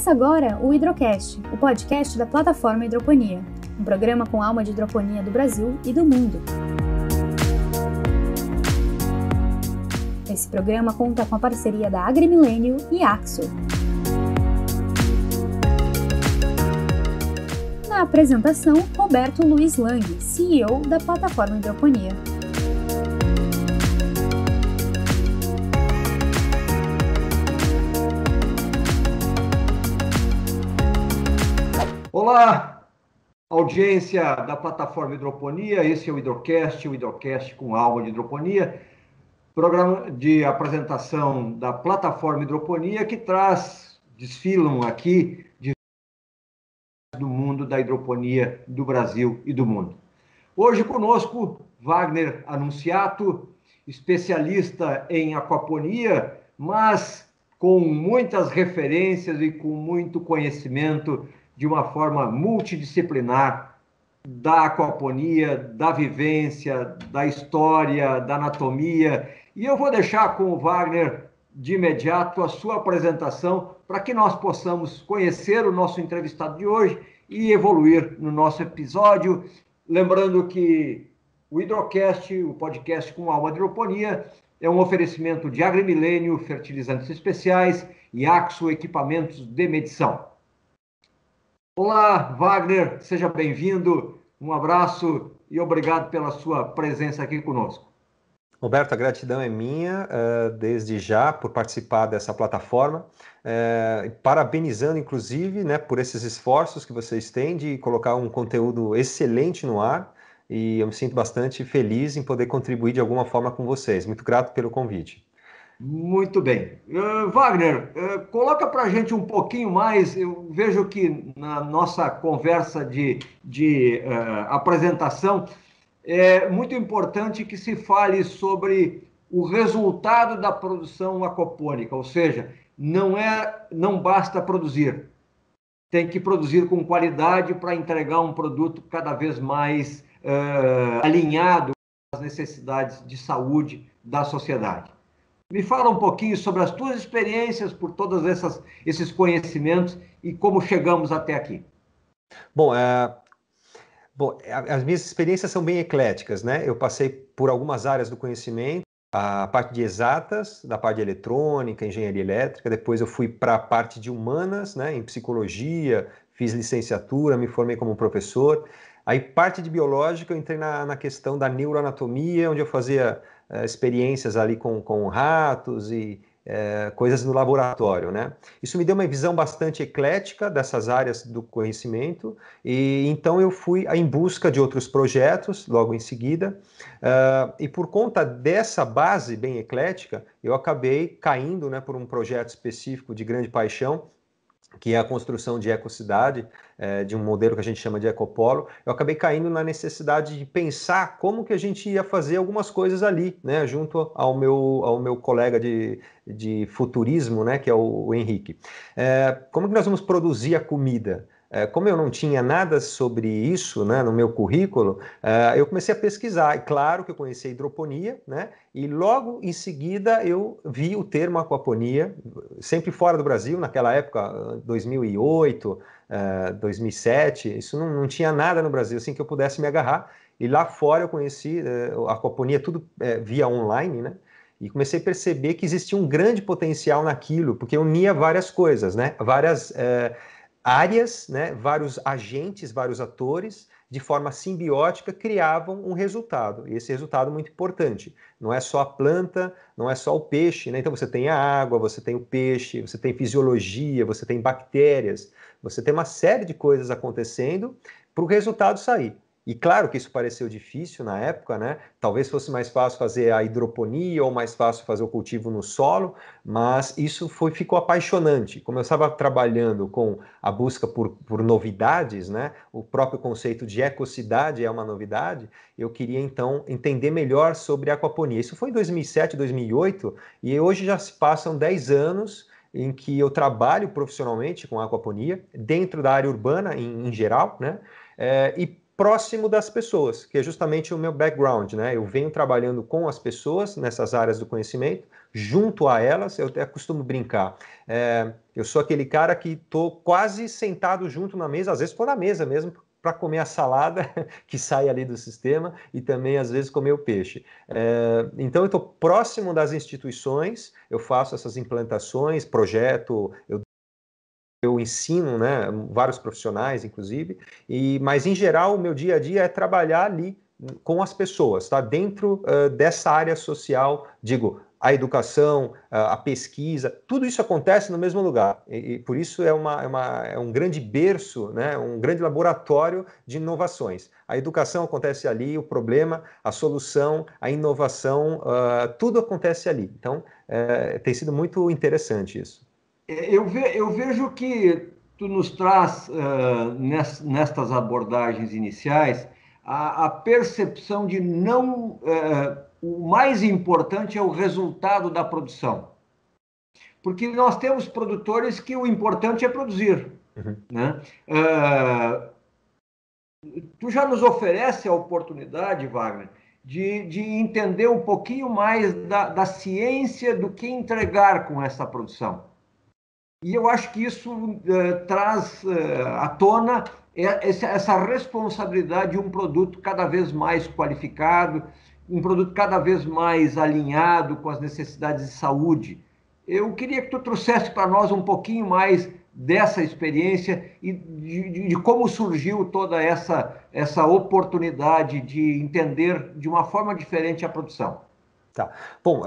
Começa agora o Hidrocast, o podcast da plataforma Hidroponia, um programa com alma de hidroponia do Brasil e do mundo. Esse programa conta com a parceria da AgriMilênio e Axo. Na apresentação, Roberto Luiz Lang, CEO da plataforma Hidroponia. Olá, audiência da plataforma Hidroponia, esse é o Hidrocast com alma de hidroponia, programa de apresentação da plataforma Hidroponia que desfilam aqui do mundo da hidroponia do Brasil e do mundo. Hoje conosco, Wagner Annunziato, especialista em aquaponia, mas com muitas referências e com muito conhecimento de uma forma multidisciplinar da aquaponia, da vivência, da história, da anatomia. E eu vou deixar com o Wagner de imediato a sua apresentação para que nós possamos conhecer o nosso entrevistado de hoje e evoluir no nosso episódio. Lembrando que o Hidrocast, o podcast com alma de hidroponia, é um oferecimento de AgriMilênio, fertilizantes especiais e Axo, equipamentos de medição. Olá, Wagner, seja bem-vindo, um abraço e obrigado pela sua presença aqui conosco. Roberto, a gratidão é minha, desde já, por participar dessa plataforma, parabenizando, inclusive, né, por esses esforços que vocês têm de colocar um conteúdo excelente no ar, e eu me sinto bastante feliz em poder contribuir de alguma forma com vocês. Muito grato pelo convite. Muito bem. Wagner, coloca para a gente um pouquinho mais. Eu vejo que na nossa conversa de apresentação é muito importante que se fale sobre o resultado da produção aquapônica, ou seja, não basta produzir, tem que produzir com qualidade para entregar um produto cada vez mais alinhado às necessidades de saúde da sociedade. Me fala um pouquinho sobre as tuas experiências por todos esses conhecimentos e como chegamos até aqui. Bom, as minhas experiências são bem ecléticas, né? Eu passei por algumas áreas do conhecimento, a parte de exatas, da parte de eletrônica, engenharia elétrica, depois eu fui para a parte de humanas, né, em psicologia, fiz licenciatura, me formei como professor. Aí, parte de biológica, eu entrei na questão da neuroanatomia, onde eu fazia experiências ali com ratos e coisas no laboratório, né? Isso me deu uma visão bastante eclética dessas áreas do conhecimento, e então eu fui em busca de outros projetos logo em seguida, e por conta dessa base bem eclética, eu acabei caindo, né, por um projeto específico de grande paixão, que é a construção de ecocidade, de um modelo que a gente chama de ecopolo. Eu acabei caindo na necessidade de pensar como que a gente ia fazer algumas coisas ali, né, junto ao meu colega de futurismo, né, que é o Henrique. Como que nós vamos produzir a comida? Como eu não tinha nada sobre isso, né, no meu currículo, eu comecei a pesquisar. E claro que eu conheci a hidroponia, né, e logo em seguida eu vi o termo aquaponia, sempre fora do Brasil, naquela época, 2008, 2007, isso não tinha nada no Brasil assim que eu pudesse me agarrar. E lá fora eu conheci a aquaponia tudo via online, né? E comecei a perceber que existia um grande potencial naquilo, porque unia várias coisas, né? Várias áreas, né, vários agentes, vários atores, de forma simbiótica, criavam um resultado. E esse resultado é muito importante. Não é só a planta, não é só o peixe, né? Então você tem a água, você tem o peixe, você tem fisiologia, você tem bactérias, você tem uma série de coisas acontecendo para o resultado sair. E claro que isso pareceu difícil na época, né? Talvez fosse mais fácil fazer a hidroponia ou mais fácil fazer o cultivo no solo, mas isso ficou apaixonante. Como eu estava trabalhando com a busca por novidades, né? O próprio conceito de ecocidade é uma novidade, eu queria então entender melhor sobre a aquaponia. Isso foi em 2007, 2008, e hoje já se passam 10 anos em que eu trabalho profissionalmente com a aquaponia, dentro da área urbana em geral, né? E próximo das pessoas, que é justamente o meu background, né? Eu venho trabalhando com as pessoas nessas áreas do conhecimento, junto a elas, eu até costumo brincar. Eu sou aquele cara que estou quase sentado junto na mesa, às vezes estou na mesa mesmo, para comer a salada que sai ali do sistema e também, às vezes, comer o peixe. Então, eu estou próximo das instituições, eu faço essas implantações, projeto, eu ensino, né, vários profissionais, inclusive, mas, em geral, o meu dia a dia é trabalhar ali com as pessoas, tá? Dentro dessa área social, digo, a educação, a pesquisa, tudo isso acontece no mesmo lugar. E por isso é um grande berço, né, um grande laboratório de inovações. A educação acontece ali, o problema, a solução, a inovação, tudo acontece ali. Então, tem sido muito interessante isso. Eu vejo que tu nos traz, nestas abordagens iniciais, a percepção de não... o mais importante é o resultado da produção. Porque nós temos produtores que o importante é produzir. Uhum. Né? Tu já nos oferece a oportunidade, Wagner, de entender um pouquinho mais da ciência do que entregar com essa produção. E eu acho que isso traz à tona essa responsabilidade de um produto cada vez mais qualificado, um produto cada vez mais alinhado com as necessidades de saúde. Eu queria que tu trouxesse para nós um pouquinho mais dessa experiência e de como surgiu toda essa oportunidade de entender de uma forma diferente a produção. Tá. Bom,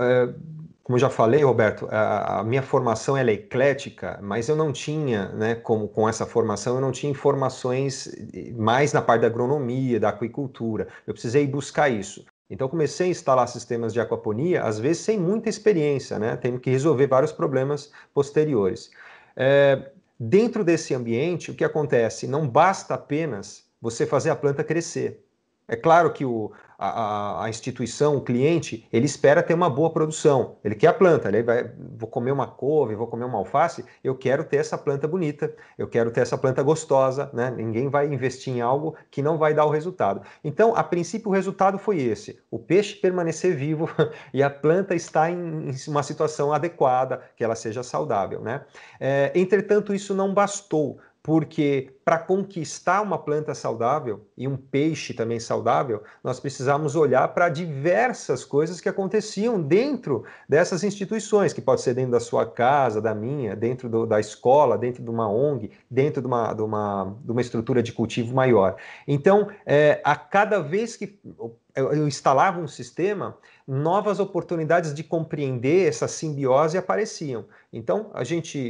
como eu já falei, Roberto, a minha formação ela é eclética, mas eu não tinha, né, com essa formação, eu não tinha informações mais na parte da agronomia, da aquicultura. Eu precisei buscar isso. Então, comecei a instalar sistemas de aquaponia, às vezes sem muita experiência, né, tendo que resolver vários problemas posteriores. Dentro desse ambiente, o que acontece? Não basta apenas você fazer a planta crescer. É claro que a instituição, o cliente, ele espera ter uma boa produção. Ele quer a planta, vou comer uma couve, vou comer uma alface, eu quero ter essa planta bonita, eu quero ter essa planta gostosa, né? Ninguém vai investir em algo que não vai dar o resultado. Então, a princípio, o resultado foi esse: o peixe permanecer vivo e a planta estar em uma situação adequada, que ela seja saudável, né? Entretanto, isso não bastou. Porque para conquistar uma planta saudável e um peixe também saudável, nós precisamos olhar para diversas coisas que aconteciam dentro dessas instituições, que pode ser dentro da sua casa, da minha, dentro da escola, dentro de uma ONG, dentro de uma estrutura de cultivo maior. Então, a cada vez que eu instalava um sistema, novas oportunidades de compreender essa simbiose apareciam. Então,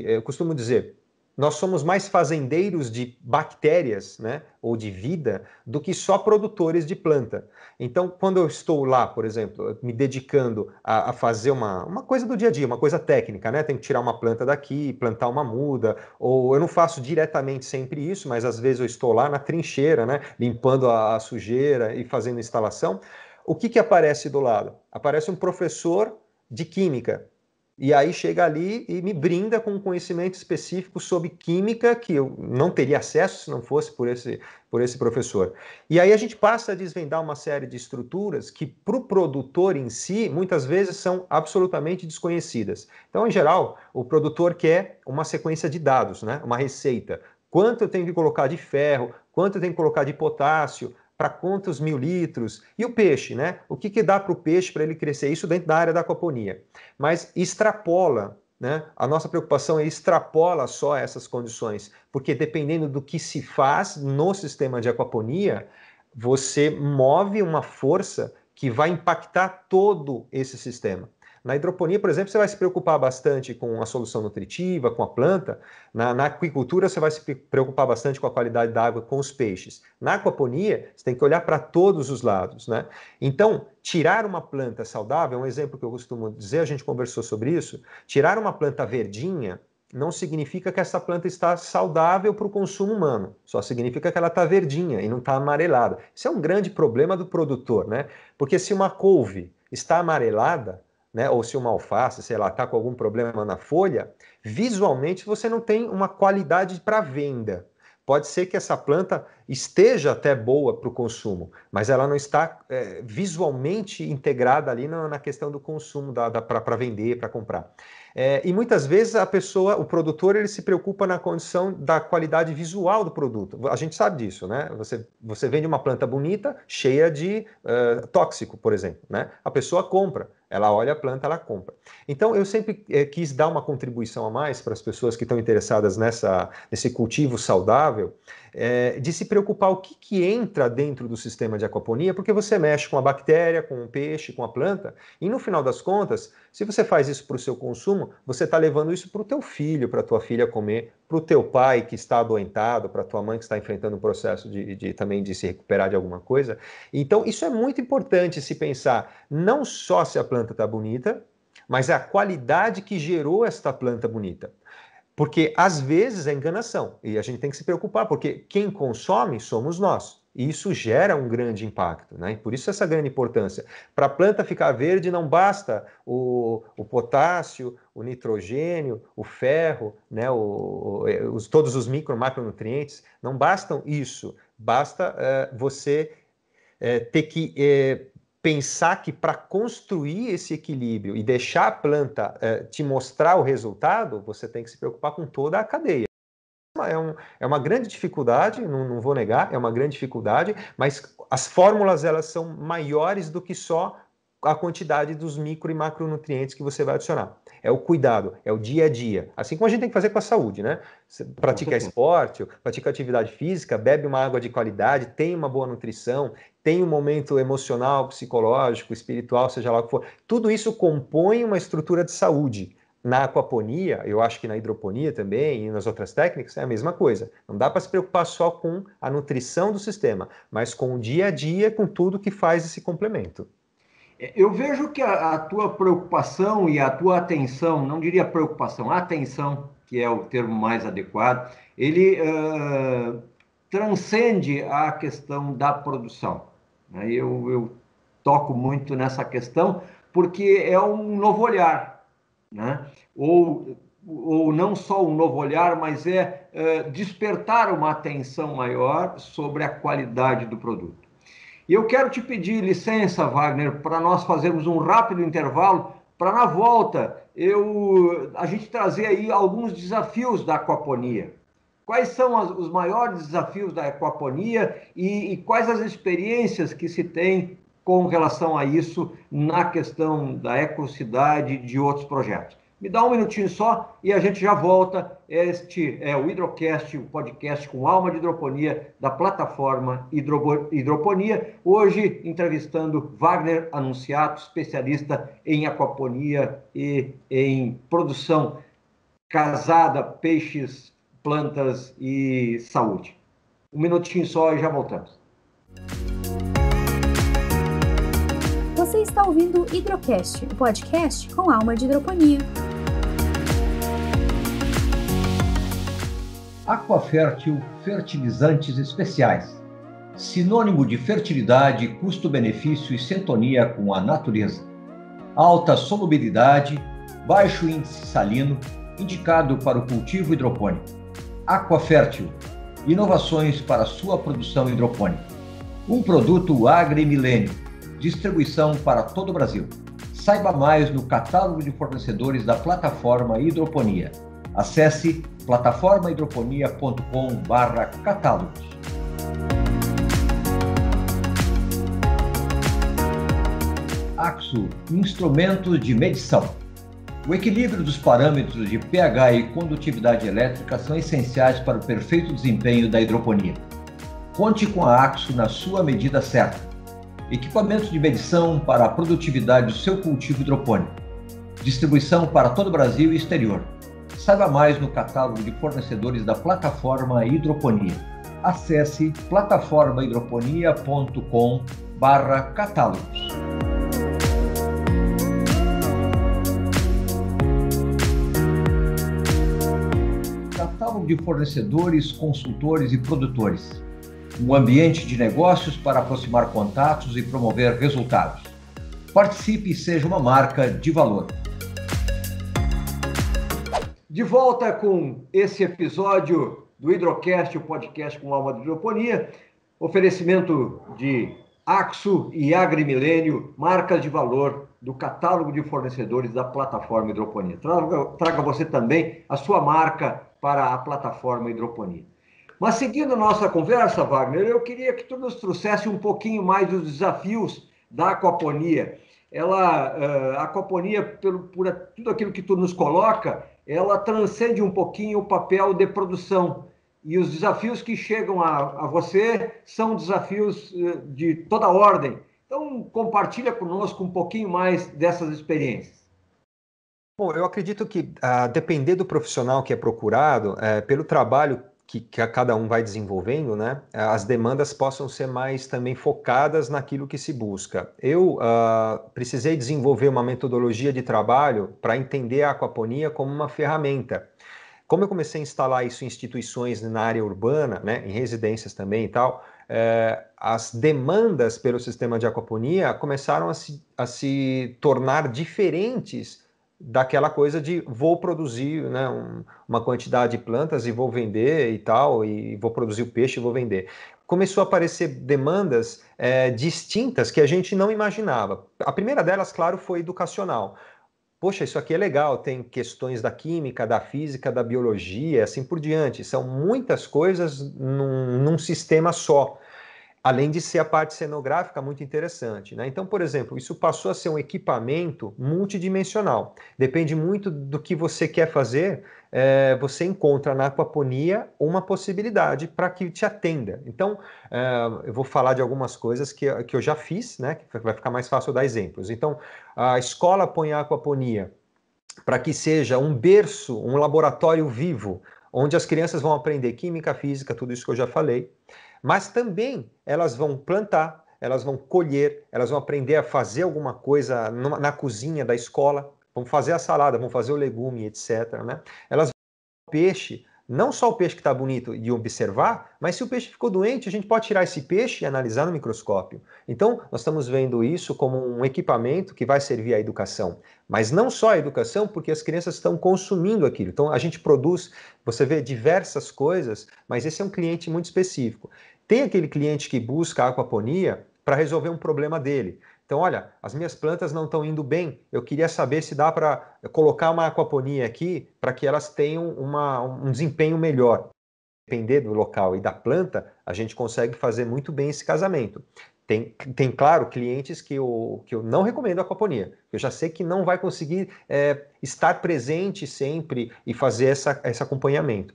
eu costumo dizer, nós somos mais fazendeiros de bactérias, né, ou de vida, do que só produtores de planta. Então, quando eu estou lá, por exemplo, me dedicando a fazer uma coisa do dia a dia, uma coisa técnica, né, tenho que tirar uma planta daqui, plantar uma muda, ou eu não faço diretamente sempre isso, mas às vezes eu estou lá na trincheira, né, limpando a sujeira e fazendo instalação. O que aparece do lado? Aparece um professor de química. E aí chega ali e me brinda com um conhecimento específico sobre química que eu não teria acesso se não fosse por esse professor. E aí a gente passa a desvendar uma série de estruturas que para o produtor em si, muitas vezes são absolutamente desconhecidas. Então, em geral, o produtor quer uma sequência de dados, né? Uma receita. Quanto eu tenho que colocar de ferro, quanto eu tenho que colocar de potássio, para quantos 1.000 litros, e o peixe, né? O que dá para o peixe para ele crescer? Isso dentro da área da aquaponia. Mas extrapola, né? A nossa preocupação extrapola só essas condições, porque dependendo do que se faz no sistema de aquaponia, você move uma força que vai impactar todo esse sistema. Na hidroponia, por exemplo, você vai se preocupar bastante com a solução nutritiva, com a planta. Na aquicultura, você vai se preocupar bastante com a qualidade da água, com os peixes. Na aquaponia, você tem que olhar para todos os lados, né? Então, tirar uma planta saudável, um exemplo que eu costumo dizer, a gente conversou sobre isso, tirar uma planta verdinha não significa que essa planta está saudável para o consumo humano, só significa que ela está verdinha e não está amarelada. Isso é um grande problema do produtor, né? Porque se uma couve está amarelada, né, ou se uma alface, sei lá, está com algum problema na folha, visualmente você não tem uma qualidade para venda. Pode ser que essa planta esteja até boa para o consumo, mas ela não está visualmente integrada ali na questão do consumo para vender, para comprar. E muitas vezes o produtor, ele se preocupa na condição da qualidade visual do produto. A gente sabe disso, né? Você vende uma planta bonita, cheia de tóxico, por exemplo, né? A pessoa compra. Ela olha a planta, ela compra. Então, eu sempre quis dar uma contribuição a mais para as pessoas que estão interessadas nesse cultivo saudável, de se preocupar o que entra dentro do sistema de aquaponia, porque você mexe com a bactéria, com o peixe, com a planta, e no final das contas, se você faz isso para o seu consumo, você está levando isso para o teu filho, para a tua filha comer, para o teu pai que está adoentado, para a tua mãe que está enfrentando um processo também de se recuperar de alguma coisa. Então, isso é muito importante se pensar, não só se a planta está bonita, mas a qualidade que gerou esta planta bonita. Porque, às vezes, é enganação, e a gente tem que se preocupar, porque quem consome somos nós, e isso gera um grande impacto, né? E por isso essa grande importância. Para a planta ficar verde, não basta o potássio, o nitrogênio, o ferro, né? Todos os macronutrientes, não bastam isso, basta você ter que pensar que para construir esse equilíbrio e deixar a planta te mostrar o resultado, você tem que se preocupar com toda a cadeia. É uma grande dificuldade, não vou negar, é uma grande dificuldade, mas as fórmulas elas são maiores do que só a quantidade dos micro e macronutrientes que você vai adicionar. É o cuidado, é o dia a dia. Assim como a gente tem que fazer com a saúde, né? Você pratica esporte, pratica atividade física, bebe uma água de qualidade, tem uma boa nutrição, tem um momento emocional, psicológico, espiritual, seja lá o que for. Tudo isso compõe uma estrutura de saúde. Na aquaponia, eu acho que na hidroponia também e nas outras técnicas é a mesma coisa. Não dá para se preocupar só com a nutrição do sistema, mas com o dia a dia, com tudo que faz esse complemento. Eu vejo que a tua preocupação e a tua atenção, não diria preocupação, atenção, que é o termo mais adequado, ele transcende a questão da produção. Eu toco muito nessa questão porque é um novo olhar, né? Ou não só um novo olhar, mas despertar uma atenção maior sobre a qualidade do produto. E eu quero te pedir licença, Wagner, para nós fazermos um rápido intervalo, para na volta a gente trazer aí alguns desafios da aquaponia. Quais são os maiores desafios da aquaponia e quais as experiências que se tem com relação a isso na questão da ecocidade e de outros projetos? Me dá um minutinho só e a gente já volta. Este é o Hidrocast, o podcast com alma de hidroponia da plataforma Hidroponia. Hoje entrevistando Wagner Annunziato, especialista em aquaponia e em produção casada, peixes, plantas e saúde. Um minutinho só e já voltamos. Você está ouvindo o Hidrocast, o podcast com alma de hidroponia. Aquafértil Fertilizantes Especiais. Sinônimo de fertilidade, custo-benefício e sintonia com a natureza. Alta solubilidade, baixo índice salino, indicado para o cultivo hidropônico. Aquafértil. Inovações para sua produção hidropônica. Um produto Agrimilênio. Distribuição para todo o Brasil. Saiba mais no catálogo de fornecedores da plataforma Hidroponia. Acesse plataformahidroponia.com/catálogos. Axo Instrumentos de Medição. O equilíbrio dos parâmetros de pH e condutividade elétrica são essenciais para o perfeito desempenho da hidroponia. Conte com a Axo na sua medida certa. Equipamentos de medição para a produtividade do seu cultivo hidropônico. Distribuição para todo o Brasil e exterior. Saiba mais no catálogo de fornecedores da plataforma Hidroponia. Acesse plataformahidroponia.com/catálogos. Catálogo de fornecedores, consultores e produtores. Um ambiente de negócios para aproximar contatos e promover resultados. Participe e seja uma marca de valor. De volta com esse episódio do Hidrocast, o podcast com alma de hidroponia. Oferecimento de Axo e Agrimilênio, marcas de valor do catálogo de fornecedores da plataforma Hidroponia. Traga você também a sua marca para a plataforma Hidroponia. Mas seguindo nossa conversa, Wagner, eu queria que tu nos trouxesse um pouquinho mais dos desafios da aquaponia. A aquaponia, por tudo aquilo que tu nos coloca, ela transcende um pouquinho o papel de produção. E os desafios que chegam a você são desafios de toda ordem. Então, compartilha conosco um pouquinho mais dessas experiências. Bom, eu acredito que, a depender do profissional que é procurado, pelo trabalho que cada um vai desenvolvendo, né, as demandas possam ser mais também focadas naquilo que se busca. Eu precisei desenvolver uma metodologia de trabalho para entender a aquaponia como uma ferramenta. Como eu comecei a instalar isso em instituições na área urbana, né, em residências também e tal, as demandas pelo sistema de aquaponia começaram a se tornar diferentes daquela coisa de vou produzir, né, uma quantidade de plantas e vou vender e tal, e vou produzir o peixe e vou vender. Começou a aparecer demandas distintas que a gente não imaginava. A primeira delas, claro, foi educacional. Poxa, isso aqui é legal, tem questões da química, da física, da biologia, assim por diante. São muitas coisas num sistema só, além de ser a parte cenográfica muito interessante, né? Então, por exemplo, isso passou a ser um equipamento multidimensional. Depende muito do que você quer fazer, você encontra na aquaponia uma possibilidade para que te atenda. Então, eu vou falar de algumas coisas que eu já fiz, né? Que vai ficar mais fácil dar exemplos. Então, a escola põe a aquaponia para que seja um berço, um laboratório vivo, onde as crianças vão aprender química, física, tudo isso que eu já falei, mas também elas vão plantar, elas vão colher, elas vão aprender a fazer alguma coisa na cozinha da escola, vão fazer a salada, vão fazer o legume, etc., né? Elas vão peixe, não só o peixe que está bonito de observar, mas se o peixe ficou doente, a gente pode tirar esse peixe e analisar no microscópio. Então, nós estamos vendo isso como um equipamento que vai servir à educação. Mas não só a educação, porque as crianças estão consumindo aquilo. Então, a gente produz, você vê diversas coisas, mas esse é um cliente muito específico. Tem aquele cliente que busca a aquaponia para resolver um problema dele. Então, olha, as minhas plantas não estão indo bem, eu queria saber se dá para colocar uma aquaponia aqui para que elas tenham um desempenho melhor. Depender do local e da planta, a gente consegue fazer muito bem esse casamento. Tem claro, clientes que eu não recomendo aquaponia. Eu já sei que não vai conseguir estar presente sempre e fazer esse acompanhamento.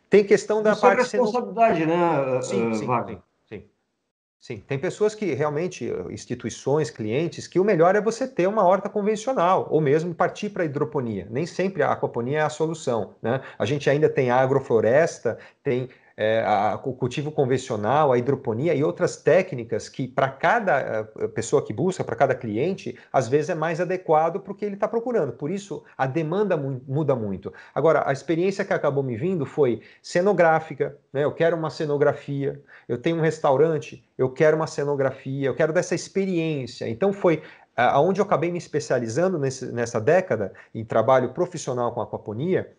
Tem questão da parte... Isso é responsabilidade, né, Wagner? Sim, tem pessoas que realmente, instituições, clientes, que o melhor é você ter uma horta convencional, ou mesmo partir para a hidroponia. Nem sempre a aquaponia é a solução, né? A gente ainda tem a agrofloresta, tem o cultivo convencional, a hidroponia e outras técnicas que para cada pessoa que busca, para cada cliente, às vezes é mais adequado para o que ele está procurando. Por isso, a demanda muda muito. Agora, a experiência que acabou me vindo foi cenográfica, né? Eu quero uma cenografia, eu tenho um restaurante, eu quero uma cenografia, eu quero dessa experiência. Então foi aonde eu acabei me especializando nessa década em trabalho profissional com aquaponia,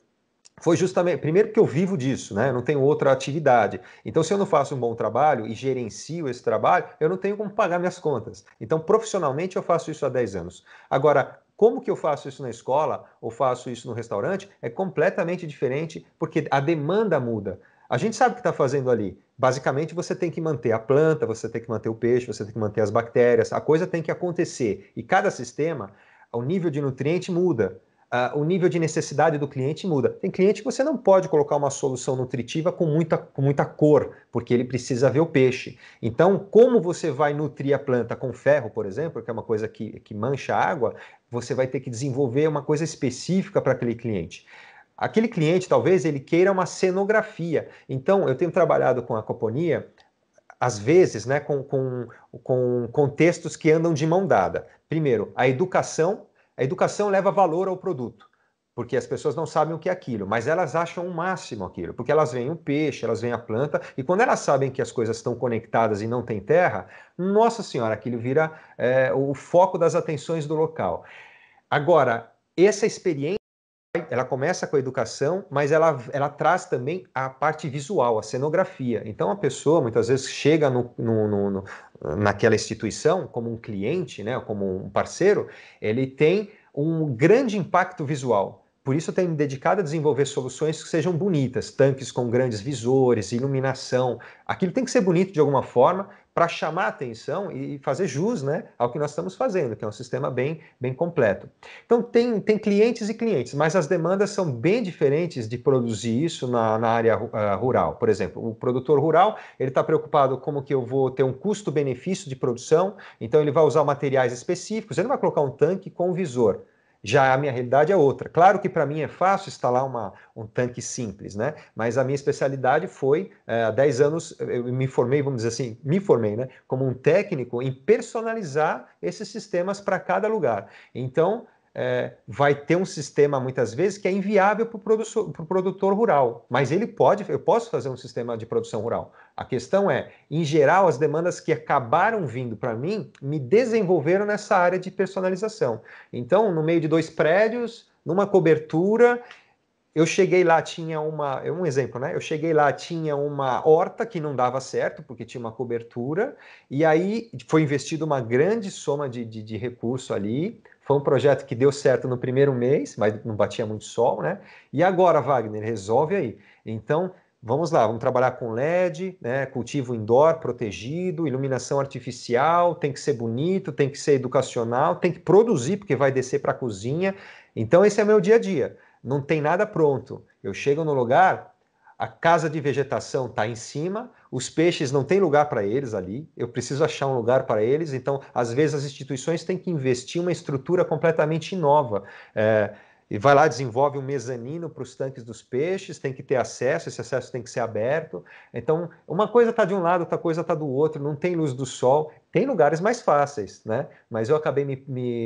foi justamente, primeiro porque eu vivo disso, né? Eu não tenho outra atividade. Então, se eu não faço um bom trabalho e gerencio esse trabalho, eu não tenho como pagar minhas contas. Então, profissionalmente, eu faço isso há 10 anos. Agora, como que eu faço isso na escola ou faço isso no restaurante é completamente diferente, porque a demanda muda. A gente sabe o que está fazendo ali. Basicamente, você tem que manter a planta, você tem que manter o peixe, você tem que manter as bactérias, a coisa tem que acontecer. E cada sistema, o nível de nutriente muda. O nível de necessidade do cliente muda. Tem cliente que você não pode colocar uma solução nutritiva com muita cor, porque ele precisa ver o peixe. Então, como você vai nutrir a planta com ferro, por exemplo, que é uma coisa que mancha a água, você vai ter que desenvolver uma coisa específica para aquele cliente. Aquele cliente, talvez, ele queira uma cenografia. Então, eu tenho trabalhado com aquaponia, às vezes, né, com contextos que andam de mão dada. Primeiro, a educação leva valor ao produto, porque as pessoas não sabem o que é aquilo, mas elas acham o máximo aquilo, porque elas veem o peixe, elas veem a planta, e quando elas sabem que as coisas estão conectadas e não tem terra, nossa senhora, aquilo vira o foco das atenções do local. Agora, essa experiência ela começa com a educação, mas ela traz também a parte visual, a cenografia. Então, a pessoa, muitas vezes, chega naquela instituição como um cliente, né, como um parceiro, ele tem um grande impacto visual. Por isso, eu tenho me dedicado a desenvolver soluções que sejam bonitas, tanques com grandes visores, iluminação. Aquilo tem que ser bonito de alguma forma para chamar a atenção e fazer jus, né, ao que nós estamos fazendo, que é um sistema bem completo. Então, tem clientes e clientes, mas as demandas são bem diferentes de produzir isso na área rural. Por exemplo, o produtor rural, ele está preocupado como que eu vou ter um custo-benefício de produção, então ele vai usar materiais específicos, ele não vai colocar um tanque com um visor. Já a minha realidade é outra. Claro que para mim é fácil instalar um tanque simples, né? Mas a minha especialidade foi, há 10 anos, eu me formei, vamos dizer assim, né, como um técnico em personalizar esses sistemas para cada lugar. Então, vai ter um sistema, muitas vezes, que é inviável para o produtor rural, mas eu posso fazer um sistema de produção rural. A questão é, em geral, as demandas que acabaram vindo para mim, me desenvolveram nessa área de personalização. Então, no meio de 2 prédios, numa cobertura, eu cheguei lá, tinha um exemplo, né? Eu cheguei lá, tinha uma horta que não dava certo, porque tinha uma cobertura, e aí foi investido uma grande soma de recurso ali. Foi um projeto que deu certo no primeiro mês, mas não batia muito sol, né? E agora, Wagner, resolve aí. Então, vamos lá, vamos trabalhar com LED, né? Cultivo indoor protegido, iluminação artificial, tem que ser bonito, tem que ser educacional, tem que produzir, porque vai descer para a cozinha. Então, esse é meu dia a dia. Não tem nada pronto. Eu chego no lugar, a casa de vegetação está em cima, os peixes não tem lugar para eles ali, eu preciso achar um lugar para eles, então, às vezes, as instituições têm que investir uma estrutura completamente nova. E vai lá, desenvolve um mezanino para os tanques dos peixes, tem que ter acesso, esse acesso tem que ser aberto. Então, uma coisa está de um lado, outra coisa está do outro, não tem luz do sol. Tem lugares mais fáceis, né? Mas eu acabei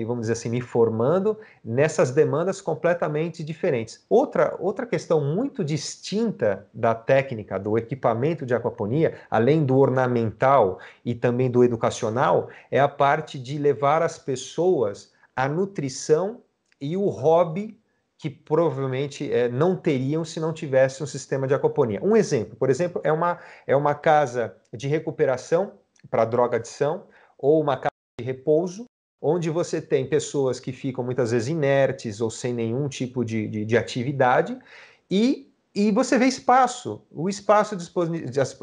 vamos dizer assim, me formando nessas demandas completamente diferentes. Outra questão muito distinta da técnica, do equipamento de aquaponia, além do ornamental e também do educacional, é a parte de levar as pessoas à nutrição e o hobby que provavelmente não teriam se não tivesse um sistema de aquaponia. Um exemplo, por exemplo, é uma casa de recuperação para drogadição ou uma casa de repouso, onde você tem pessoas que ficam muitas vezes inertes ou sem nenhum tipo de atividade e você vê espaço. O espaço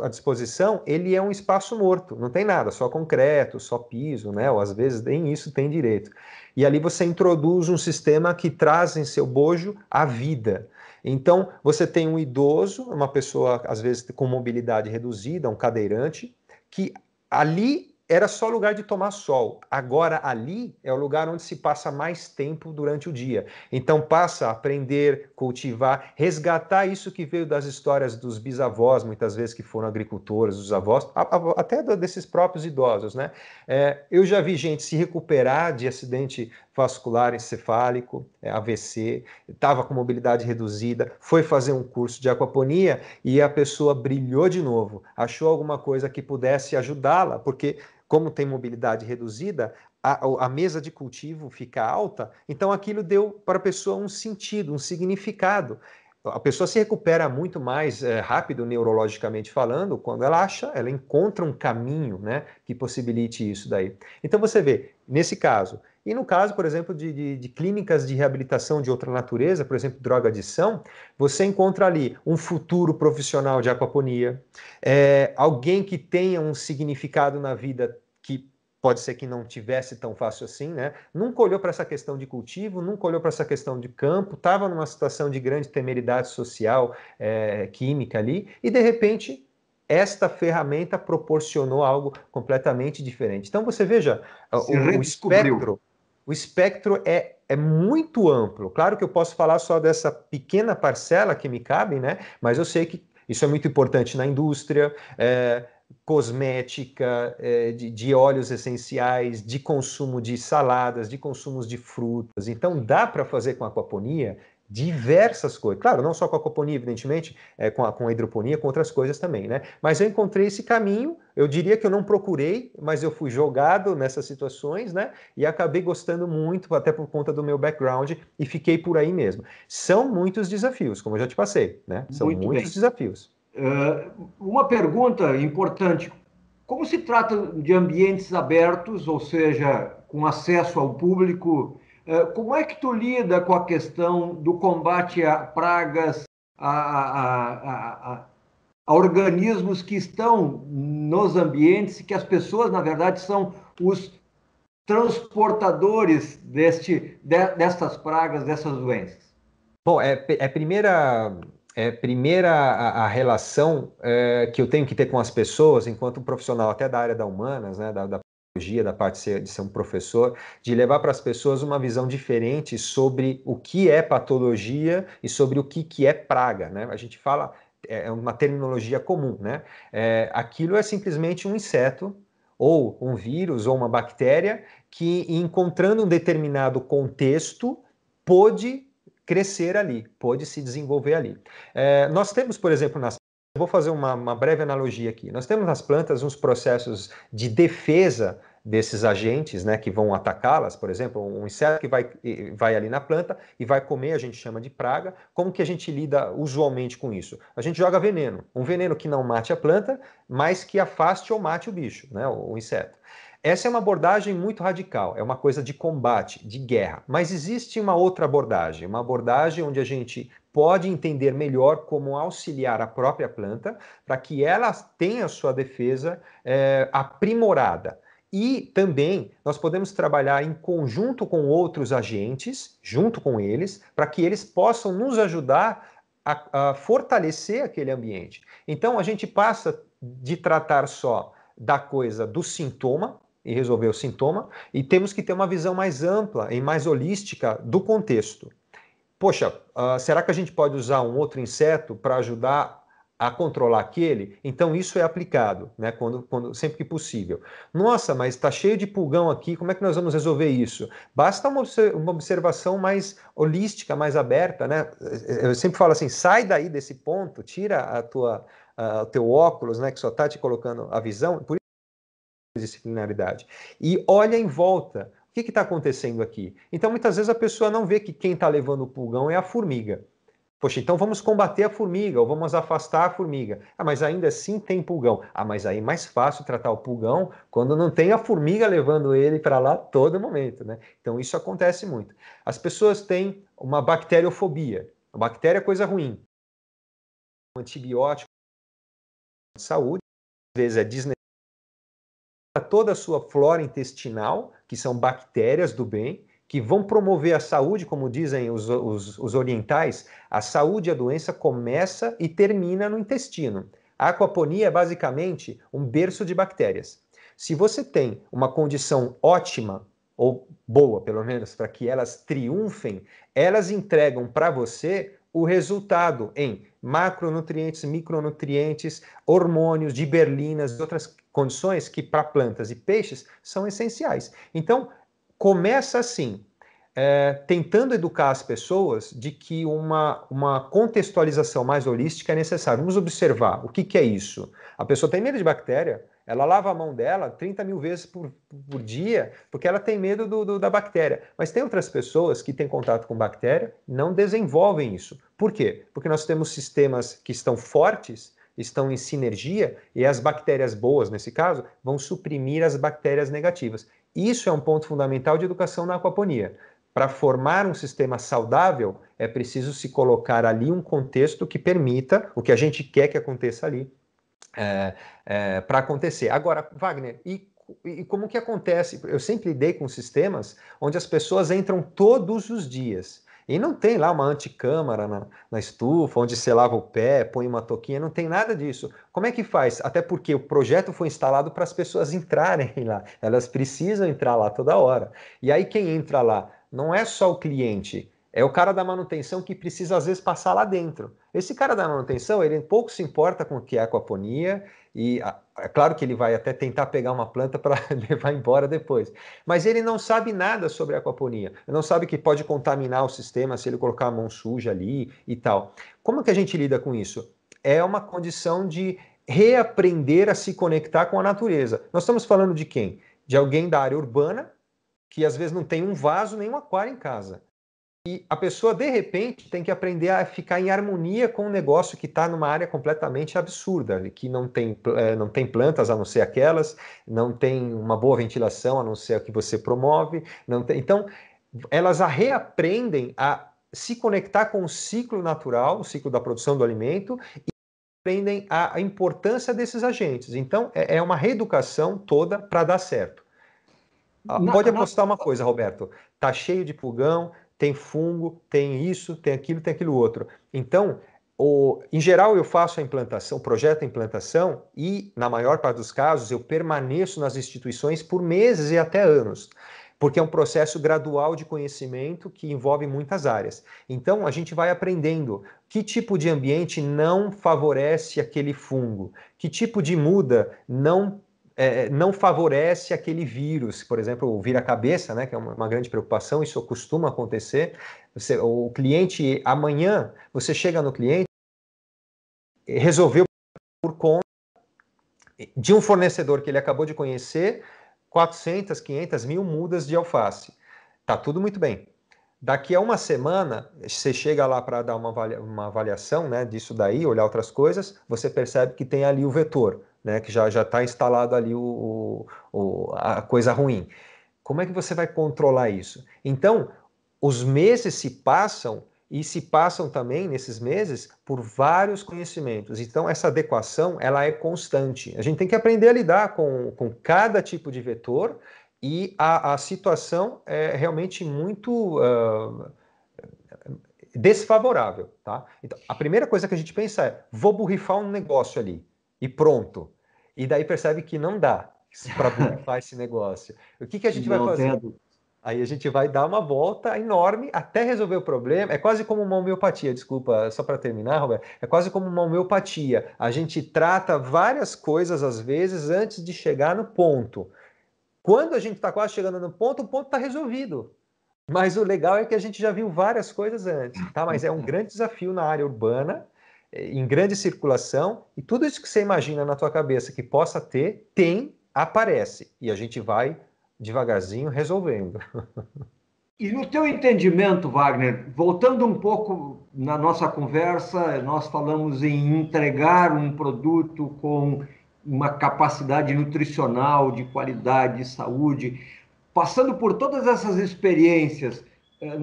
à disposição, ele é um espaço morto, não tem nada, só concreto, só piso, né? Ou às vezes nem isso tem direito. E ali você introduz um sistema que traz em seu bojo a vida. Então, você tem um idoso, uma pessoa, às vezes, com mobilidade reduzida, um cadeirante, que ali era só lugar de tomar sol. Agora, ali é o lugar onde se passa mais tempo durante o dia. Então, passa a aprender, cultivar, resgatar isso que veio das histórias dos bisavós, muitas vezes que foram agricultores, dos avós, até desses próprios idosos, né? Eu já vi gente se recuperar de acidente vascular encefálico, AVC, estava com mobilidade reduzida, foi fazer um curso de aquaponia e a pessoa brilhou de novo, achou alguma coisa que pudesse ajudá-la, porque como tem mobilidade reduzida, a mesa de cultivo fica alta, então aquilo deu para a pessoa um sentido, um significado. A pessoa se recupera muito mais rápido, neurologicamente falando, quando ela encontra um caminho, né, que possibilite isso daí. Então você vê, nesse caso, e no caso, por exemplo, de clínicas de reabilitação de outra natureza, por exemplo, drogadição, você encontra ali um futuro profissional de aquaponia, alguém que tenha um significado na vida que pode ser que não tivesse tão fácil assim, né? Nunca olhou para essa questão de cultivo, nunca olhou para essa questão de campo, estava numa situação de grande temeridade social, química ali, e de repente esta ferramenta proporcionou algo completamente diferente. Então você veja, o espectro é muito amplo. Claro que eu posso falar só dessa pequena parcela que me cabe, né? Mas eu sei que isso é muito importante na indústria, cosmética, de óleos essenciais, de consumo de saladas, de consumos de frutas. Então, dá para fazer com aquaponia diversas coisas. Claro, não só com a aquaponia, evidentemente, com a hidroponia, com outras coisas também, né? Mas eu encontrei esse caminho, eu diria que eu não procurei, mas eu fui jogado nessas situações, né? E acabei gostando muito, até por conta do meu background, e fiquei por aí mesmo. São muitos desafios, como eu já te passei, né? São Muito muitos bem. desafios. Uma pergunta importante: como se trata de ambientes abertos, ou seja, com acesso ao público, como é que tu lida com a questão do combate a pragas, a, a, a, a organismos que estão nos ambientes e que as pessoas, na verdade, são os transportadores dessas pragas, dessas doenças? Bom, primeira a relação que eu tenho que ter com as pessoas, enquanto um profissional até da área da humanas, né, da psicologia, da parte de ser um professor, de levar para as pessoas uma visão diferente sobre o que é patologia e sobre o que é praga, né? A gente fala, é uma terminologia comum, né? Aquilo é simplesmente um inseto, ou um vírus, ou uma bactéria, que encontrando um determinado contexto, pôde crescer ali, pôde se desenvolver ali. Nós temos, por exemplo, eu vou fazer uma breve analogia aqui. Nós temos nas plantas uns processos de defesa desses agentes, né, que vão atacá-las, por exemplo, um inseto que vai ali na planta e vai comer, a gente chama de praga. Como que a gente lida usualmente com isso? A gente joga veneno, um veneno que não mate a planta, mas que afaste ou mate o bicho, né, o inseto. Essa é uma abordagem muito radical, é uma coisa de combate, de guerra. Mas existe uma outra abordagem, uma abordagem onde a gente pode entender melhor como auxiliar a própria planta para que ela tenha sua defesa aprimorada. E também nós podemos trabalhar em conjunto com outros agentes, junto com eles, para que eles possam nos ajudar a fortalecer aquele ambiente. Então a gente passa de tratar só da coisa do sintoma, e resolver o sintoma, e temos que ter uma visão mais ampla e mais holística do contexto. Poxa, será que a gente pode usar um outro inseto para ajudar a controlar aquele? Então isso é aplicado, né, sempre que possível. Nossa, mas está cheio de pulgão aqui, como é que nós vamos resolver isso? Basta uma observação mais holística, mais aberta, né? Eu sempre falo assim, sai daí desse ponto, tira o teu óculos, né, que só está te colocando a visão, por disciplinaridade. E olha em volta. O que está acontecendo aqui? Então, muitas vezes a pessoa não vê que quem está levando o pulgão é a formiga. Poxa, então vamos combater a formiga, ou vamos afastar a formiga. Ah, mas ainda assim tem pulgão. Ah, mas aí é mais fácil tratar o pulgão quando não tem a formiga levando ele para lá todo momento, né? Então isso acontece muito. As pessoas têm uma bacteriofobia. A bactéria é coisa ruim. Um antibiótico de saúde, às vezes é desnecessário. Toda a sua flora intestinal, que são bactérias do bem, que vão promover a saúde, como dizem os orientais, a saúde e a doença começa e termina no intestino. A aquaponia é basicamente um berço de bactérias. Se você tem uma condição ótima, ou boa pelo menos, para que elas triunfem, elas entregam para você o resultado em macronutrientes, micronutrientes, hormônios, giberlinas e outras condições que para plantas e peixes são essenciais. Então, começa assim, tentando educar as pessoas de que uma contextualização mais holística é necessária. Vamos observar o que é isso. A pessoa tem medo de bactéria, ela lava a mão dela 30 mil vezes por dia, porque ela tem medo da bactéria. Mas tem outras pessoas que têm contato com bactéria e não desenvolvem isso. Por quê? Porque nós temos sistemas que estão fortes, estão em sinergia, e as bactérias boas, nesse caso, vão suprimir as bactérias negativas. Isso é um ponto fundamental de educação na aquaponia. Para formar um sistema saudável, é preciso se colocar ali um contexto que permita o que a gente quer que aconteça ali para acontecer. Agora, Wagner, e como que acontece? Eu sempre lidei com sistemas onde as pessoas entram todos os dias. E não tem lá uma anticâmara na estufa, onde você lava o pé, põe uma touquinha, não tem nada disso. Como é que faz? Até porque o projeto foi instalado para as pessoas entrarem lá. Elas precisam entrar lá toda hora. E aí quem entra lá não é só o cliente, É o cara da manutenção que precisa, às vezes, passar lá dentro. Esse cara da manutenção, ele pouco se importa com o que é aquaponia, e é claro que ele vai até tentar pegar uma planta para levar embora depois. Mas ele não sabe nada sobre aquaponia. Ele não sabe que pode contaminar o sistema se ele colocar a mão suja ali e tal. Como que a gente lida com isso? É uma condição de reaprender a se conectar com a natureza. Nós estamos falando de quem? De alguém da área urbana, que às vezes não tem um vaso nem um aquário em casa. E a pessoa, de repente, tem que aprender a ficar em harmonia com um negócio que está numa área completamente absurda, que não tem plantas a não ser aquelas, não tem uma boa ventilação a não ser a que você promove. Não tem... Então, elas reaprendem a se conectar com o ciclo natural, o ciclo da produção do alimento, e aprendem a importância desses agentes. Então, é uma reeducação toda para dar certo. Pode apostar uma coisa, Roberto, tá cheio de pulgão, tem fungo, tem isso, tem aquilo outro. Então, em geral, eu faço a implantação, projeto a implantação e, na maior parte dos casos, eu permaneço nas instituições por meses e até anos, porque é um processo gradual de conhecimento que envolve muitas áreas. Então, a gente vai aprendendo que tipo de ambiente não favorece aquele fungo, que tipo de muda não favorece aquele vírus, por exemplo, o vira-cabeça, né, que é uma grande preocupação, isso costuma acontecer. O cliente, amanhã, você chega no cliente, resolveu por conta de um fornecedor que ele acabou de conhecer, 400, 500, 1000 mudas de alface. Tá tudo muito bem. Daqui a uma semana, você chega lá para dar uma avaliação, né, disso daí, olhar outras coisas, você percebe que tem ali o vetor, né, que já está instalado ali a coisa ruim. Como é que você vai controlar isso? Então, os meses se passam e se passam também, nesses meses, por vários conhecimentos. Então, essa adequação, ela é constante. A gente tem que aprender a lidar com cada tipo de vetor e a situação é realmente muito desfavorável, tá? Então, a primeira coisa que a gente pensa é, vou borrifar um negócio ali e pronto. E daí percebe que não dá para borrifar esse negócio. O que a gente vai fazer? Aí a gente vai dar uma volta enorme até resolver o problema. É quase como uma homeopatia, desculpa, só para terminar, Roberto. É quase como uma homeopatia. A gente trata várias coisas às vezes antes de chegar no ponto. Quando a gente está quase chegando no ponto, o ponto está resolvido. Mas o legal é que a gente já viu várias coisas antes, tá? Mas é um grande desafio na área urbana, em grande circulação, e tudo isso que você imagina na tua cabeça que possa ter, aparece. E a gente vai devagarzinho resolvendo. E no teu entendimento, Wagner, voltando um pouco na nossa conversa, nós falamos em entregar um produto com uma capacidade nutricional, de qualidade, de saúde. Passando por todas essas experiências,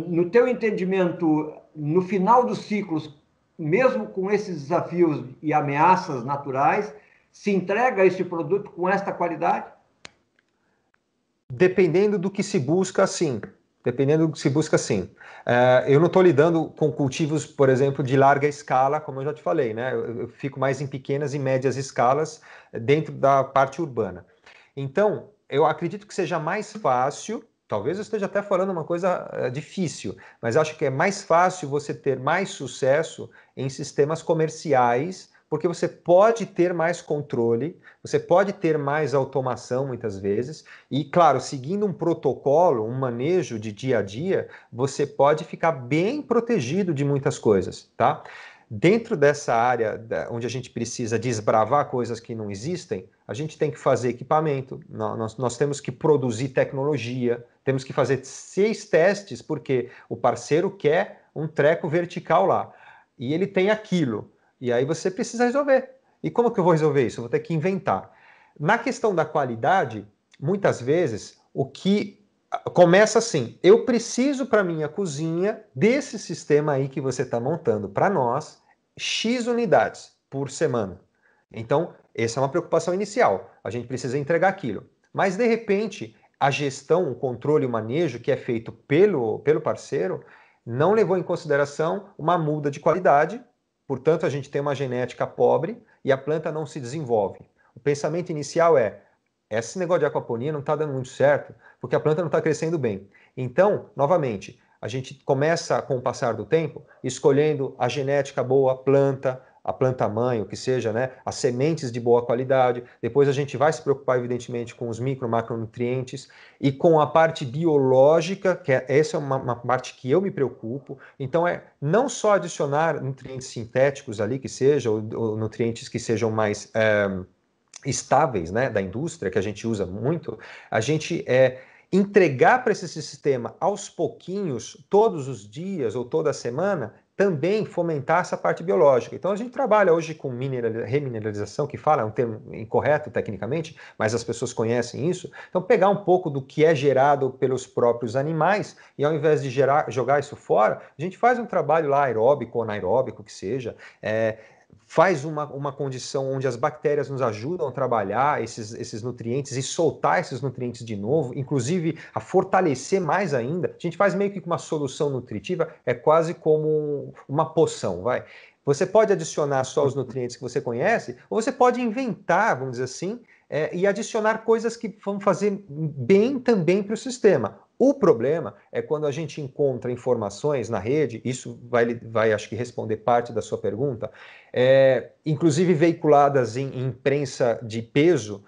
no teu entendimento, no final dos ciclos, mesmo com esses desafios e ameaças naturais, se entrega esse produto com esta qualidade? Dependendo do que se busca, sim. Dependendo do que se busca, sim. Eu não estou lidando com cultivos, por exemplo, de larga escala, como eu já te falei, né? Eu fico mais em pequenas e médias escalas dentro da parte urbana. Então, eu acredito que seja mais fácil, talvez eu esteja até falando uma coisa difícil, mas acho que é mais fácil você ter mais sucesso em sistemas comerciais, porque você pode ter mais controle, você pode ter mais automação muitas vezes, e claro, seguindo um protocolo, um manejo de dia a dia, você pode ficar bem protegido de muitas coisas, tá? Dentro dessa área onde a gente precisa desbravar coisas que não existem, a gente tem que fazer equipamento, nós temos que produzir tecnologia, temos que fazer 6 testes, porque o parceiro quer um treco vertical lá, e ele tem aquilo. E aí você precisa resolver. E como que eu vou resolver isso? Eu vou ter que inventar. Na questão da qualidade, muitas vezes, o que começa assim, eu preciso para minha cozinha desse sistema aí que você está montando para nós, X unidades por semana. Então, essa é uma preocupação inicial. A gente precisa entregar aquilo. Mas, de repente, a gestão, o controle, o manejo que é feito pelo parceiro não levou em consideração uma muda de qualidade. Portanto, a gente tem uma genética pobre e a planta não se desenvolve. O pensamento inicial é, esse negócio de aquaponia não está dando muito certo, porque a planta não está crescendo bem. Então, novamente, a gente começa, com o passar do tempo, escolhendo a genética boa, a planta-mãe, o que seja, né? As sementes de boa qualidade. Depois a gente vai se preocupar, evidentemente, com os micro e macronutrientes e com a parte biológica, essa é uma parte que eu me preocupo. Então, não só adicionar nutrientes sintéticos ali, que sejam, ou nutrientes que sejam mais estáveis, né, da indústria, que a gente usa muito, a gente entregar para esse sistema aos pouquinhos, todos os dias ou toda semana, também fomentar essa parte biológica. Então a gente trabalha hoje com remineralização, que fala, é um termo incorreto tecnicamente, mas as pessoas conhecem isso. Então pegar um pouco do que é gerado pelos próprios animais e ao invés de jogar isso fora, a gente faz um trabalho lá aeróbico ou anaeróbico, que seja, faz uma condição onde as bactérias nos ajudam a trabalhar esses nutrientes e soltar esses nutrientes de novo, inclusive a fortalecer mais ainda. A gente faz meio que uma solução nutritiva, é quase como uma poção, vai. Você pode adicionar só os nutrientes que você conhece, ou você pode inventar, vamos dizer assim, e adicionar coisas que vão fazer bem também para o sistema. O problema é quando a gente encontra informações na rede, isso vai acho que responder parte da sua pergunta, inclusive veiculadas em imprensa de peso,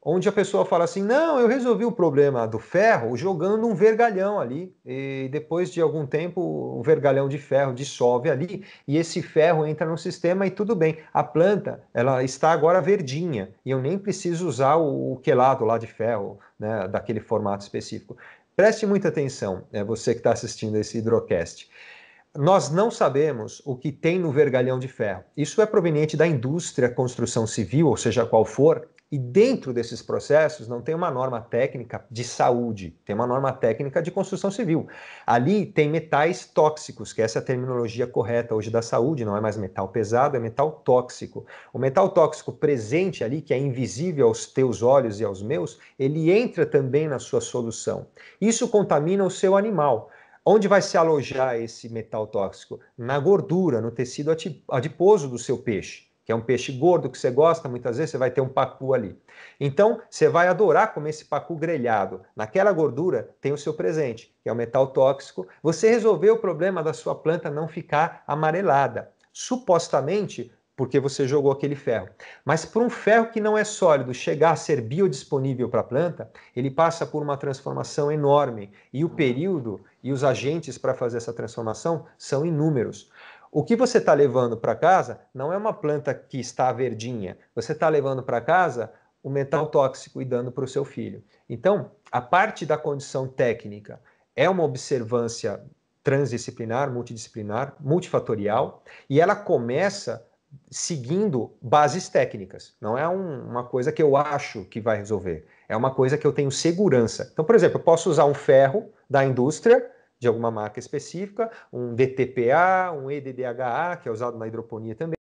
onde a pessoa fala assim, não, eu resolvi o problema do ferro jogando um vergalhão ali, e depois de algum tempo o vergalhão de ferro dissolve ali, e esse ferro entra no sistema e tudo bem. A planta, ela está agora verdinha, e eu nem preciso usar o quelado lá de ferro, né, daquele formato específico. Preste muita atenção, você que está assistindo esse hidrocast. Nós não sabemos o que tem no vergalhão de ferro. Isso é proveniente da indústria construção civil, ou seja, qual for, e dentro desses processos não tem uma norma técnica de saúde, tem uma norma técnica de construção civil. Ali tem metais tóxicos, que essa é a terminologia correta hoje da saúde, não é mais metal pesado, é metal tóxico. O metal tóxico presente ali, que é invisível aos teus olhos e aos meus, ele entra também na sua solução. Isso contamina o seu animal. Onde vai se alojar esse metal tóxico? Na gordura, no tecido adiposo do seu peixe, que é um peixe gordo que você gosta, muitas vezes você vai ter um pacu ali. Então, você vai adorar comer esse pacu grelhado. Naquela gordura tem o seu presente, que é o metal tóxico. Você resolveu o problema da sua planta não ficar amarelada. Supostamente, porque você jogou aquele ferro. Mas por um ferro que não é sólido chegar a ser biodisponível para a planta, ele passa por uma transformação enorme. E o período e os agentes para fazer essa transformação são inúmeros. O que você está levando para casa não é uma planta que está verdinha. Você está levando para casa o metal tóxico e dando para o seu filho. Então, a parte da condição técnica é uma observância transdisciplinar, multidisciplinar, multifatorial, e ela começa seguindo bases técnicas. Não é uma coisa que eu acho que vai resolver. É uma coisa que eu tenho segurança. Então, por exemplo, eu posso usar um ferro da indústria, de alguma marca específica, um DTPA, um EDDHA, que é usado na hidroponia também,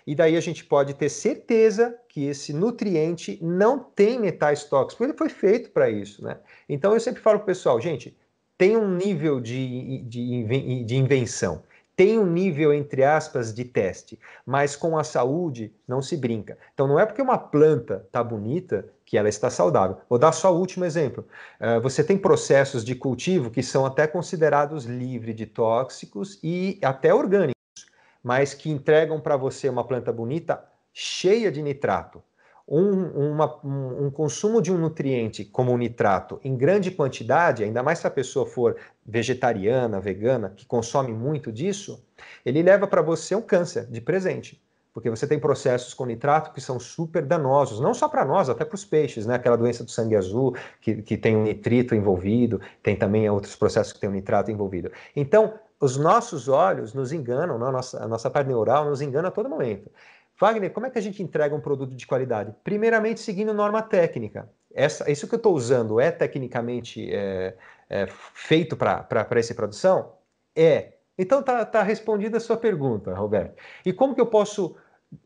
e daí a gente pode ter certeza que esse nutriente não tem metais tóxicos, porque ele foi feito para isso, né? Então eu sempre falo para o pessoal, gente, tem um nível de invenção, tem um nível, entre aspas, de teste, mas com a saúde não se brinca. Então não é porque uma planta está bonita que ela está saudável. Vou dar só o último exemplo. Você tem processos de cultivo que são até considerados livres de tóxicos e até orgânicos, mas que entregam para você uma planta bonita cheia de nitrato. Um consumo de um nutriente como o nitrato em grande quantidade, ainda mais se a pessoa for vegetariana, vegana, que consome muito disso, ele leva para você um câncer de presente. Porque você tem processos com nitrato que são super danosos, não só para nós, até para os peixes, né? Aquela doença do sangue azul, que tem um nitrito envolvido, tem também outros processos que tem um nitrato envolvido. Então, os nossos olhos nos enganam, a nossa parte neural nos engana a todo momento. Wagner, como é que a gente entrega um produto de qualidade? Primeiramente, seguindo norma técnica. Isso que eu estou usando é tecnicamente feito para essa produção? Então está respondida a sua pergunta, Roberto. E como que eu posso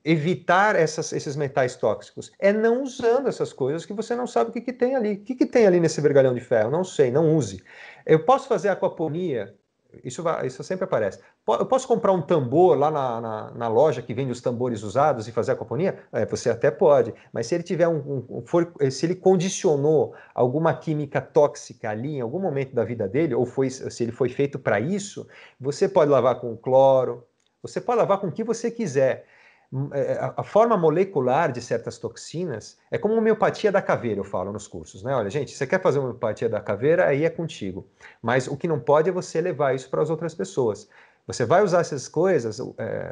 evitar esses metais tóxicos? É não usando essas coisas que você não sabe o que tem ali. O que tem ali nesse vergalhão de ferro? Não sei, não use. Eu posso fazer aquaponia isso sempre aparece. Eu posso comprar um tambor lá na loja que vende os tambores usados e fazer aquaponia? Você até pode, mas se ele tiver se ele condicionou alguma química tóxica ali em algum momento da vida dele, ou se ele foi feito para isso, você pode lavar com cloro, você pode lavar com o que você quiser. A forma molecular de certas toxinas é como homeopatia da caveira, eu falo nos cursos, né? Olha, gente, você quer fazer uma homeopatia da caveira, aí é contigo. Mas o que não pode é você levar isso para as outras pessoas. Você vai usar essas coisas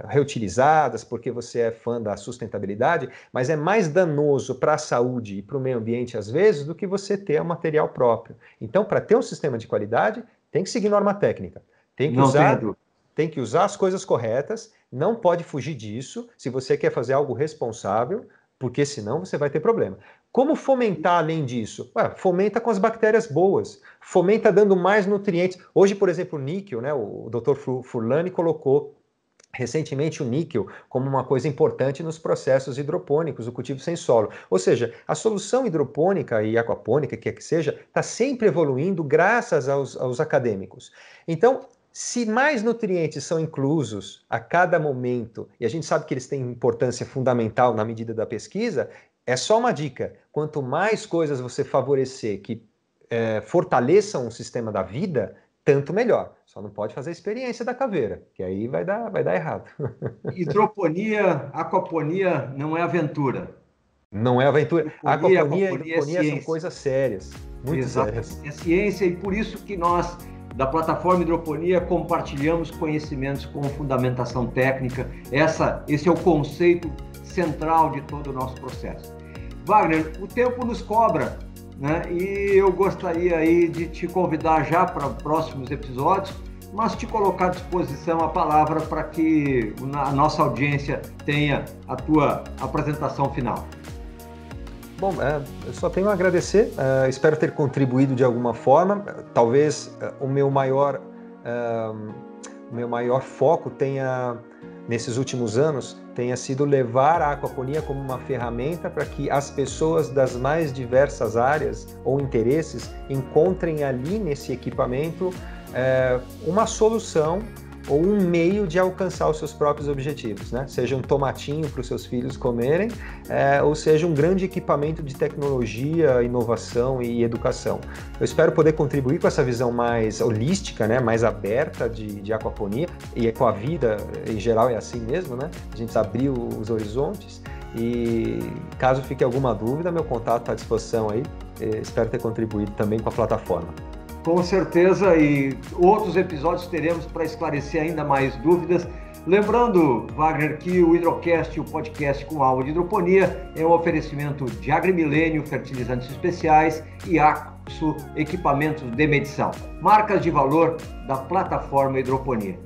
reutilizadas porque você é fã da sustentabilidade, mas é mais danoso para a saúde e para o meio ambiente, às vezes, do que você ter um material próprio. Então, para ter um sistema de qualidade, tem que seguir norma técnica. Tem que usar as coisas corretas, não pode fugir disso se você quer fazer algo responsável, porque senão você vai ter problema. Como fomentar além disso? Fomenta com as bactérias boas, fomenta dando mais nutrientes. Hoje, por exemplo, o níquel, né, o Dr. Furlani colocou recentemente o níquel como uma coisa importante nos processos hidropônicos, o cultivo sem solo. Ou seja, a solução hidropônica e aquapônica, que seja, está sempre evoluindo graças aos acadêmicos. Então, se mais nutrientes são inclusos a cada momento, e a gente sabe que eles têm importância fundamental na medida da pesquisa, é só uma dica. Quanto mais coisas você favorecer que fortaleçam o sistema da vida, tanto melhor. Só não pode fazer a experiência da caveira, que aí vai dar errado. Hidroponia, aquaponia não é aventura. Não é aventura. Aquaponia e hidroponia são coisas sérias, muito sérias. É ciência, e por isso que nós, da plataforma Hidroponia, compartilhamos conhecimentos com fundamentação técnica. Esse é o conceito central de todo o nosso processo. Wagner, o tempo nos cobra, né? E eu gostaria aí de te convidar já para próximos episódios, mas te colocar à disposição a palavra para que a nossa audiência tenha a tua apresentação final. Bom, eu só tenho a agradecer, espero ter contribuído de alguma forma. Talvez o meu maior foco nesses últimos anos, tenha sido levar a aquaponia como uma ferramenta para que as pessoas das mais diversas áreas ou interesses encontrem ali nesse equipamento uma solução ou um meio de alcançar os seus próprios objetivos, né? Seja um tomatinho para os seus filhos comerem, ou seja um grande equipamento de tecnologia, inovação e educação. Eu espero poder contribuir com essa visão mais holística, né? Mais aberta de aquaponia, e com a vida em geral é assim mesmo, né? A gente abriu os horizontes, e caso fique alguma dúvida, meu contato está à disposição aí. Espero ter contribuído também com a plataforma. Com certeza, e outros episódios teremos para esclarecer ainda mais dúvidas. Lembrando, Wagner, que o Hidrocast, o podcast com alma de hidroponia, é um oferecimento de Agrimilênio, fertilizantes especiais, e Axo, equipamentos de medição. Marcas de valor da plataforma Hidroponia.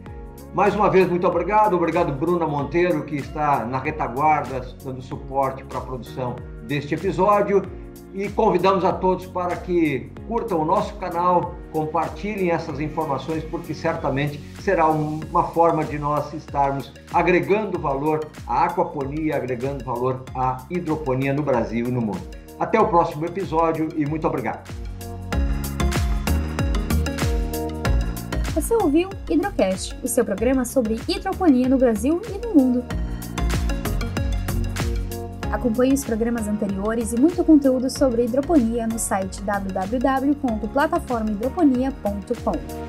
Mais uma vez, muito obrigado. Obrigado, Bruna Monteiro, que está na retaguarda, dando suporte para a produção deste episódio. E convidamos a todos para que curtam o nosso canal, compartilhem essas informações, porque certamente será uma forma de nós estarmos agregando valor à aquaponia, agregando valor à hidroponia no Brasil e no mundo. Até o próximo episódio e muito obrigado. Você ouviu Hidrocast, o seu programa sobre hidroponia no Brasil e no mundo. Acompanhe os programas anteriores e muito conteúdo sobre hidroponia no site www.plataformahidroponia.com.